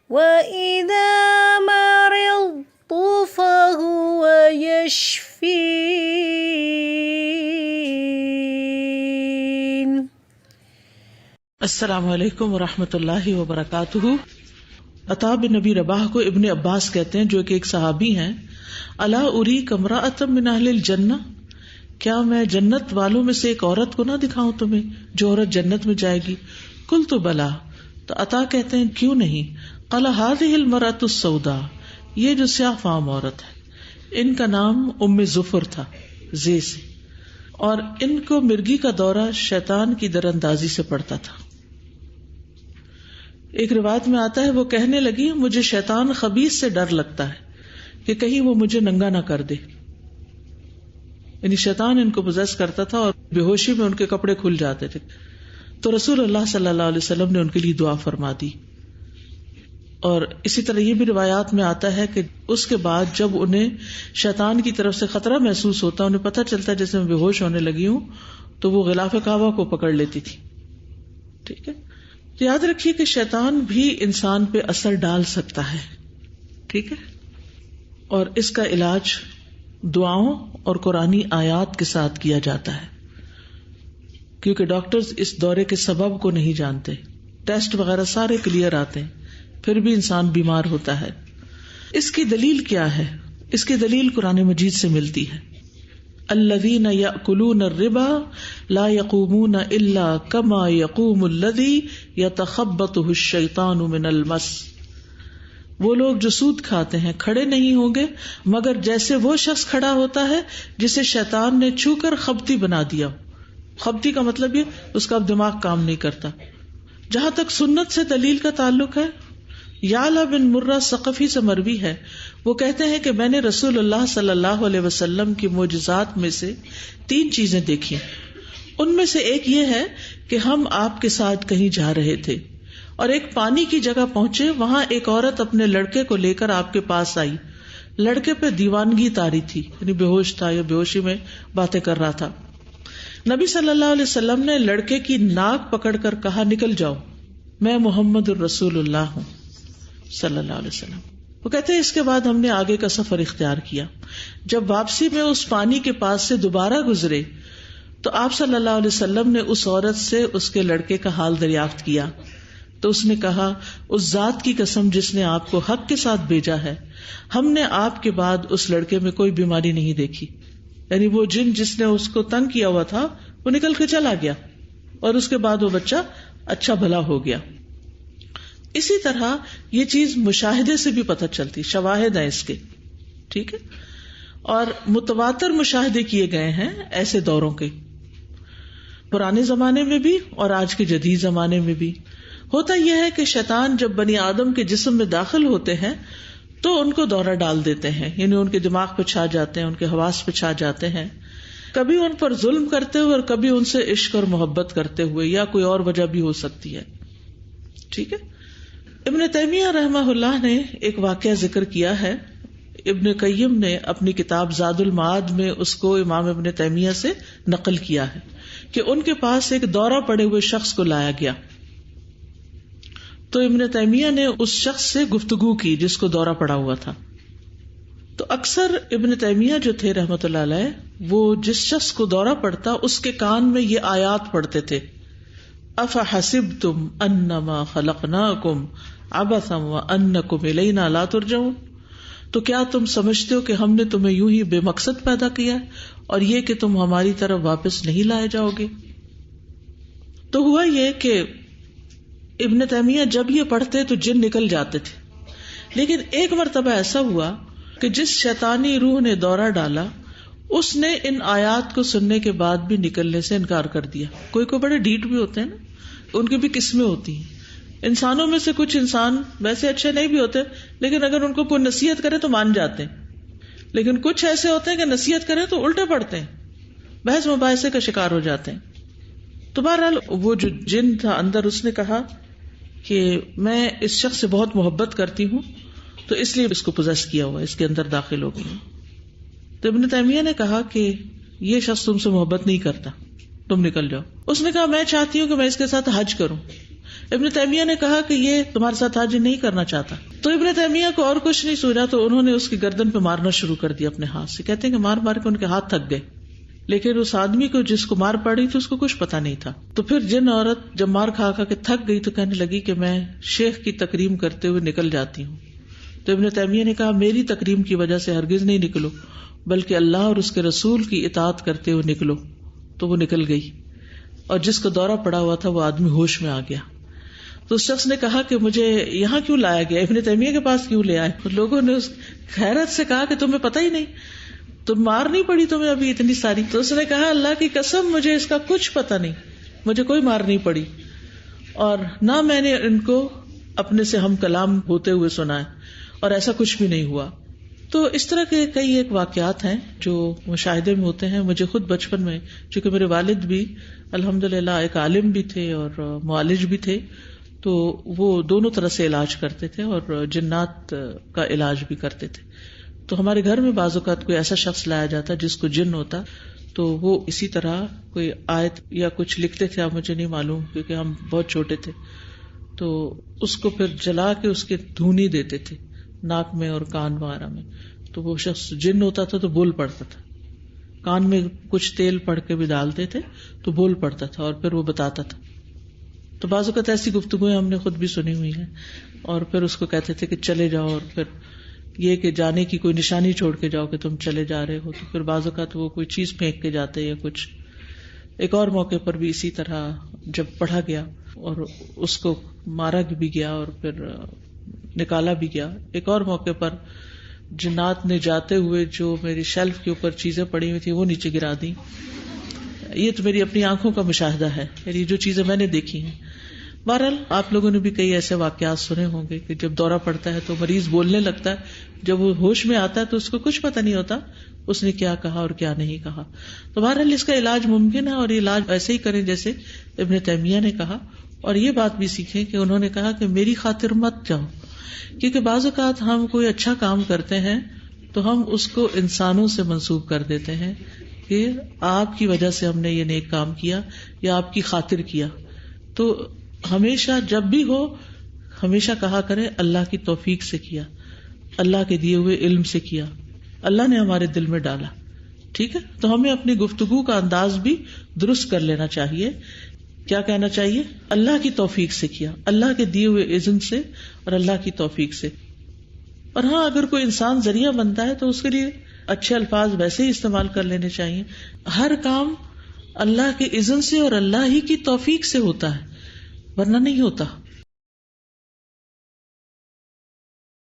وَإِذَا مَرِضْتُ فَهُوَ يَشْفِينِ. السلام علیکم ورحمۃ اللہ وبرکاتہ. عطا بن نبی رباح کو ابن عباس کہتے ہیں جو کہ ایک صحابی ہیں. الا اریک امرأۃ من اہل الجنہ، کیا میں جنت والوں میں سے ایک عورت کو نہ دکھاؤں تمہیں جو عورت جنت میں جائے گی؟ قلت بلا، تو عطا کہتے ہیں کیوں نہیں؟ قال هذه المرأۃ السوداء، یہ جو سیاہ فام عورت ہے، ان کا نام ام ظفر تھا زی سے، اور ان کو مرگی کا دورہ شیطان کی دراندازی سے پڑتا تھا. ایک روایت میں آتا ہے وہ کہنے لگی مجھے شیطان خبیث سے ڈر لگتا ہے کہ کہیں وہ مجھے ننگا نہ کر دے. یعنی شیطان ان کو پوزیس کرتا تھا اور بے ہوشی میں ان کے کپڑے کھل جاتے تھے. تو رسول اللہ صلی اللہ علیہ وسلم نے ان کے لیے دعا فرما دی. اور اسی طرح یہ بھی روایات میں آتا ہے کہ اس کے بعد جب انہیں شیطان کی طرف سے خطرہ محسوس ہوتا، انہیں پتہ چلتا جیسے میں بے ہوش ہونے لگی ہوں، تو وہ غلاف کعبہ کو پکڑ لیتی تھی. ٹھیک ہے، یاد رکھیے کہ شیطان بھی انسان پہ اثر ڈال سکتا ہے. ٹھیک ہے، اور اس کا علاج دعاؤں اور قرآنی آیات کے ساتھ کیا جاتا ہے، کیونکہ ڈاکٹرز اس دورے کے سبب کو نہیں جانتے. ٹیسٹ وغیرہ سارے کلیئر آتے ہیں، پھر بھی انسان بیمار ہوتا ہے. اس کی دلیل کیا ہے؟ اس کی دلیل قرآن مجید سے ملتی ہے. الذین یأکلون الربا لا یقومون الا کما یقوم الذی یتخبطہ الشیطان من المس. وہ لوگ جو سود کھاتے ہیں کھڑے نہیں ہوں گے مگر جیسے وہ شخص کھڑا ہوتا ہے جسے شیطان نے چھو کر خبتی بنا دیا. خبتی کا مطلب یہ اس کا اب دماغ کام نہیں کرتا. جہاں تک سنت سے دلیل کا تعلق ہے، یعلا بن مرہ ثقفی سے مروی ہے، وہ کہتے ہیں کہ میں نے رسول اللہ صلی اللہ علیہ وسلم کی معجزات میں سے 3 چیزیں دیکھی. ان میں سے ایک یہ ہے کہ ہم آپ کے ساتھ کہیں جا رہے تھے اور ایک پانی کی جگہ پہنچے، وہاں ایک عورت اپنے لڑکے کو لے کر آپ کے پاس آئی. لڑکے پہ دیوانگی طاری تھی، یعنی بے ہوش تھا یا بے ہوشی میں باتیں کر رہا تھا. نبی صلی اللہ علیہ وسلم نے لڑکے کی ناک پکڑ کر کہا نکل جاؤ، میں محمد الرسول اللہ ہوں صلی اللہ علیہ وسلم. وہ کہتے ہیں اس کے بعد ہم نے آگے کا سفر اختیار کیا. جب واپسی میں اس پانی کے پاس سے دوبارہ گزرے تو آپ صلی اللہ علیہ وسلم نے اس عورت سے اس کے لڑکے کا حال دریافت کیا. تو اس نے کہا اس ذات کی قسم جس نے آپ کو حق کے ساتھ بھیجا ہے، ہم نے آپ کے بعد اس لڑکے میں کوئی بیماری نہیں دیکھی. یعنی وہ جن جس نے اس کو تنگ کیا ہوا تھا وہ نکل کے چلا گیا اور اس کے بعد وہ بچہ اچھا بھلا ہو گیا. اسی طرح یہ چیز مشاہدے سے بھی پتہ چلتی، شواہد ہیں اس کے. ٹھیک ہے، اور متواتر مشاہدے کیے گئے ہیں ایسے دوروں کے، پرانے زمانے میں بھی اور آج کے جدید زمانے میں بھی. ہوتا یہ ہے کہ شیطان جب بنی آدم کے جسم میں داخل ہوتے ہیں تو ان کو دورہ ڈال دیتے ہیں، یعنی ان کے دماغ پہ چھا جاتے ہیں، ان کے حواس پہ چھا جاتے ہیں، کبھی ان پر ظلم کرتے ہوئے اور کبھی ان سے عشق اور محبت کرتے ہوئے، یا کوئی اور وجہ بھی ہو سکتی ہے. ٹھیک ہے، ابن تیمیہ رحمہ اللہ نے ایک واقعہ ذکر کیا ہے. ابن قیم نے اپنی کتاب زاد المعاد میں اس کو امام ابن تیمیہ سے نقل کیا ہے کہ ان کے پاس ایک دورہ پڑے ہوئے شخص کو لایا گیا. تو ابن تیمیہ نے اس شخص سے گفتگو کی جس کو دورہ پڑا ہوا تھا. تو اکثر ابن تیمیہ جو تھے رحمۃ اللہ علیہ، وہ جس شخص کو دورہ پڑتا اس کے کان میں یہ آیات پڑھتے تھے، افحسبتم انما خلقناکم عبثا وانکم الینا لا ترجعون. تو کیا تم سمجھتے ہو کہ ہم نے تمہیں یوں ہی بے مقصد پیدا کیا اور یہ کہ تم ہماری طرف واپس نہیں لائے جاؤ گے؟ تو ہوا یہ کہ ابن تیمیہ جب یہ پڑھتے تو جن نکل جاتے تھے، لیکن ایک مرتبہ ایسا ہوا کہ جس شیطانی روح نے دورہ ڈالا اس نے ان آیات کو سننے کے بعد بھی نکلنے سے انکار کر دیا. کوئی بڑے ڈیٹ بھی ہوتے ہیں نا، ان کی بھی قسمیں ہوتی ہیں. انسانوں میں سے کچھ انسان ویسے اچھے نہیں بھی ہوتے، لیکن اگر ان کو کوئی نصیحت کرے تو مان جاتے ہیں. لیکن کچھ ایسے ہوتے ہیں کہ نصیحت کریں تو الٹے پڑتے ہیں، بحث مباحثے کا شکار ہو جاتے ہیں. تو بہرحال وہ جو جن تھا اندر، اس نے کہا کہ میں اس شخص سے بہت محبت کرتی ہوں تو اس لیے اس کو پوزیس کیا ہوا، اس کے اندر داخل ہو گئی. تو ابن تیمیہ نے کہا کہ یہ شخص تم سے محبت نہیں کرتا، تم نکل جاؤ. اس نے کہا میں چاہتی ہوں کہ میں اس کے ساتھ حج کروں، ابن تیمیہ نے کہا کہ یہ تمہارے ساتھ حج نہیں کرنا چاہتا. تو ابن تیمیہ کو اور کچھ نہیں سوچا تو انہوں نے اس کی گردن پہ مارنا شروع کر دیا اپنے ہاتھ سے. کہتے ہیں کہ مار مار کے ان کے ہاتھ تھک گئے, لیکن اس آدمی کو جس کو مار پڑی تھی اس کو کچھ پتا نہیں تھا. تو پھر جن عورت جب مار کھا کھا کے تھک گئی تو کہنے لگی کہ میں شیخ کی تکریم کرتے ہوئے نکل جاتی ہوں. تو ابن تیمیہ نے کہا میری تکریم کی وجہ سے ہرگز نہیں نکلو, بلکہ اللہ اور اس کے رسول کی اطاعت کرتے ہوئے نکلو. تو وہ نکل گئی, اور جس کو دورہ پڑا ہوا تھا وہ آدمی ہوش میں آ گیا. تو اس شخص نے کہا کہ مجھے یہاں کیوں لایا گیا, ابن تیمیہ کے پاس کیوں لے آئے؟ لوگوں نے اس حیرت سے کہا کہ تمہیں پتہ ہی نہیں, تم مار نہیں پڑی تمہیں ابھی اتنی ساری؟ تو اس نے کہا اللہ کی قسم مجھے اس کا کچھ پتہ نہیں, مجھے کوئی مار نہیں پڑی, اور نہ میں نے ان کو اپنے سے ہم کلام ہوتے ہوئے سنا ہے, اور ایسا کچھ بھی نہیں ہوا. تو اس طرح کے کئی ایک واقعات ہیں جو مشاہدے میں ہوتے ہیں. مجھے خود بچپن میں, چونکہ میرے والد بھی الحمدللہ ایک عالم بھی تھے اور معالج بھی تھے, تو وہ دونوں طرح سے علاج کرتے تھے اور جنات کا علاج بھی کرتے تھے. تو ہمارے گھر میں بعض اوقات کوئی ایسا شخص لایا جاتا جس کو جن ہوتا, تو وہ اسی طرح کوئی آیت یا کچھ لکھتے تھے, اب مجھے نہیں معلوم کیونکہ ہم بہت چھوٹے تھے, تو اس کو پھر جلا کے اس کے دھونی دیتے تھے ناک میں اور کان وغیرہ میں. تو وہ شخص جن ہوتا تھا تو بول پڑتا تھا, کان میں کچھ تیل پڑ کے بھی ڈالتے تھے تو بول پڑتا تھا اور پھر وہ بتاتا تھا. تو بعض اوقات ایسی گفتگویں ہم نے خود بھی سنی ہوئی ہیں. اور پھر اس کو کہتے تھے کہ چلے جاؤ, اور پھر یہ کہ جانے کی کوئی نشانی چھوڑ کے جاؤ کہ تم چلے جا رہے ہو. تو پھر بعض اوقات وہ کوئی چیز پھینک کے جاتے یا کچھ. ایک اور موقع پر بھی اسی طرح جب پڑھا گیا اور اس کو مارا بھی گیا اور پھر نکالا بھی گیا. ایک اور موقع پر جنات نے جاتے ہوئے جو میری شیلف کے اوپر چیزیں پڑی ہوئی تھی وہ نیچے گرا دی. یہ تو میری اپنی آنکھوں کا مشاہدہ ہے, یعنی جو چیزیں میں نے دیکھی ہیں. بہرحال آپ لوگوں نے بھی کئی ایسے واقعات سنے ہوں گے کہ جب دورہ پڑتا ہے تو مریض بولنے لگتا ہے, جب وہ ہوش میں آتا ہے تو اس کو کچھ پتہ نہیں ہوتا اس نے کیا کہا اور کیا نہیں کہا. تو بہرحال اس کا علاج ممکن ہے, اور یہ علاج ایسے ہی کریں جیسے ابن تیمیہ نے کہا. اور یہ بات بھی سیکھیں کہ انہوں نے کہا کہ میری خاطر مت جاؤ, کیونکہ بعض اوقات ہم کوئی اچھا کام کرتے ہیں تو ہم اس کو انسانوں سے منسوب کر دیتے ہیں کہ آپ کی وجہ سے ہم نے یہ نیک کام کیا یا آپ کی خاطر کیا. تو ہمیشہ جب بھی ہو ہمیشہ کہا کرے اللہ کی توفیق سے کیا, اللہ کے دیے ہوئے علم سے کیا, اللہ نے ہمارے دل میں ڈالا. ٹھیک ہے, تو ہمیں اپنی گفتگو کا انداز بھی درست کر لینا چاہیے. کیا کہنا چاہیے؟ اللہ کی توفیق سے کیا, اللہ کے دیے ہوئے اذن سے اور اللہ کی توفیق سے. اور ہاں اگر کوئی انسان ذریعہ بنتا ہے تو اس کے لیے اچھے الفاظ ویسے ہی استعمال کر لینے چاہیے. ہر کام اللہ کے اذن سے اور اللہ ہی کی توفیق سے ہوتا ہے, ورنہ نہیں ہوتا.